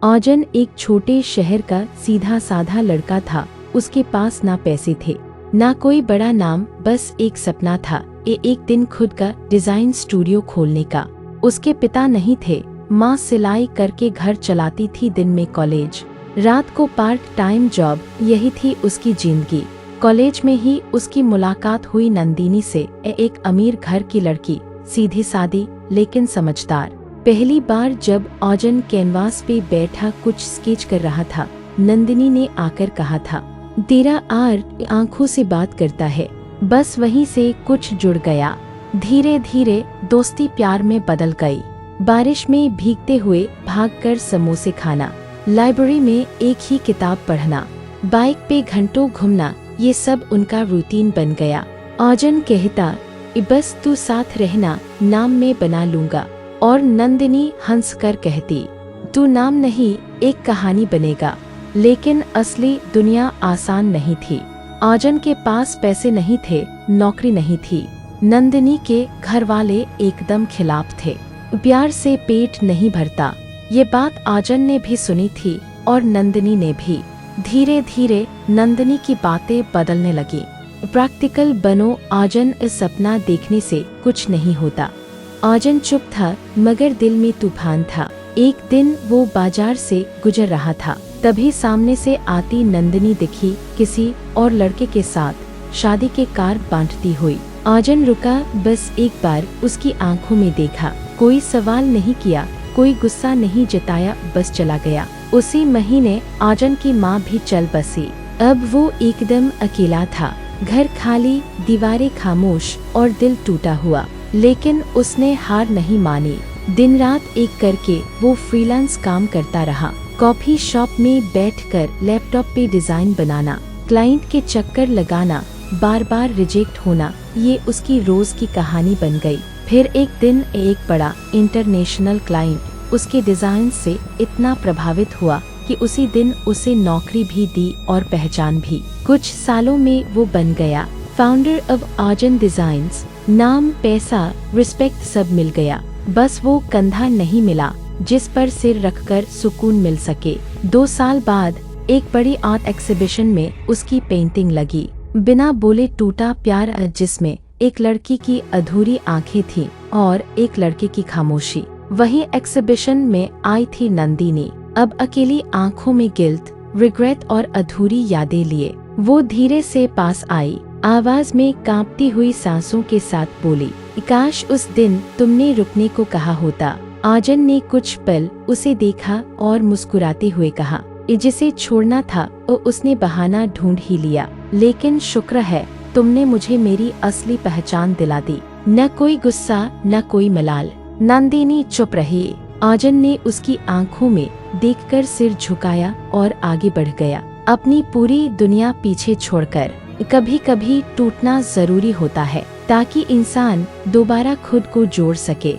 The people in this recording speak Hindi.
आजन एक छोटे शहर का सीधा साधा लड़का था। उसके पास ना पैसे थे ना कोई बड़ा नाम, बस एक सपना था एक दिन खुद का डिजाइन स्टूडियो खोलने का। उसके पिता नहीं थे, माँ सिलाई करके घर चलाती थी, दिन में कॉलेज, रात को पार्ट टाइम जॉब, यही थी उसकी जिंदगी। कॉलेज में ही उसकी मुलाकात हुई नंदिनी से, एक अमीर घर की लड़की, सीधी सादी लेकिन समझदार। पहली बार जब आजन कैनवास पे बैठा कुछ स्केच कर रहा था, नंदिनी ने आकर कहा था, तेरा आर्ट आंखों से बात करता है। बस वहीं से कुछ जुड़ गया। धीरे धीरे दोस्ती प्यार में बदल गई। बारिश में भीगते हुए भागकर समोसे खाना, लाइब्रेरी में एक ही किताब पढ़ना, बाइक पे घंटों घूमना, ये सब उनका रूटीन बन गया। आजन कहता, बस तू साथ रहना, नाम मैं बना लूंगा। और नंदिनी हंसकर कहती, तू नाम नहीं, एक कहानी बनेगा। लेकिन असली दुनिया आसान नहीं थी। आजन के पास पैसे नहीं थे, नौकरी नहीं थी। नंदिनी के घर वाले एकदम खिलाफ थे। प्यार से पेट नहीं भरता, ये बात आजन ने भी सुनी थी और नंदिनी ने भी। धीरे धीरे नंदिनी की बातें बदलने लगी। प्रैक्टिकल बनो आजन, इस सपना देखने से कुछ नहीं होता। आजन चुप था मगर दिल में तूफान था। एक दिन वो बाजार से गुजर रहा था, तभी सामने से आती नंदिनी दिखी, किसी और लड़के के साथ शादी के कार्ड बांटती हुई। आजन रुका, बस एक बार उसकी आंखों में देखा। कोई सवाल नहीं किया, कोई गुस्सा नहीं जताया, बस चला गया। उसी महीने आजन की माँ भी चल बसी। अब वो एकदम अकेला था, घर खाली, दीवारें खामोश और दिल टूटा हुआ। लेकिन उसने हार नहीं मानी। दिन रात एक करके वो फ्रीलांस काम करता रहा। कॉफी शॉप में बैठकर लैपटॉप पे डिजाइन बनाना, क्लाइंट के चक्कर लगाना, बार बार रिजेक्ट होना, ये उसकी रोज की कहानी बन गई। फिर एक दिन एक बड़ा इंटरनेशनल क्लाइंट उसके डिजाइन से इतना प्रभावित हुआ कि उसी दिन उसे नौकरी भी दी और पहचान भी। कुछ सालों में वो बन गया फाउंडर ऑफ आजन डिजाइन्स। नाम, पैसा, रिस्पेक्ट सब मिल गया, बस वो कंधा नहीं मिला जिस पर सिर रखकर सुकून मिल सके। 2 साल बाद एक बड़ी आर्ट एग्जीबिशन में उसकी पेंटिंग लगी। बिना बोले टूटा प्यार, जिसमें एक लड़की की अधूरी आंखें थीं और एक लड़के की खामोशी। वही एग्जीबिशन में आई थी नंदिनी, अब अकेली, आंखों में गिल्ट, रिग्रेट और अधूरी यादें लिए। वो धीरे से पास आई, आवाज में कांपती हुई सांसों के साथ बोली, काश उस दिन तुमने रुकने को कहा होता। आजन ने कुछ पल उसे देखा और मुस्कुराते हुए कहा, जिसे छोड़ना था उसने बहाना ढूंढ ही लिया, लेकिन शुक्र है तुमने मुझे मेरी असली पहचान दिला दी। न कोई गुस्सा, न कोई मलाल। नंदिनी चुप रही। आजन ने उसकी आंखों में देखकर सिर झुकाया और आगे बढ़ गया, अपनी पूरी दुनिया पीछे छोड़कर। कभी कभी टूटना जरूरी होता है ताकि इंसान दोबारा खुद को जोड़ सके।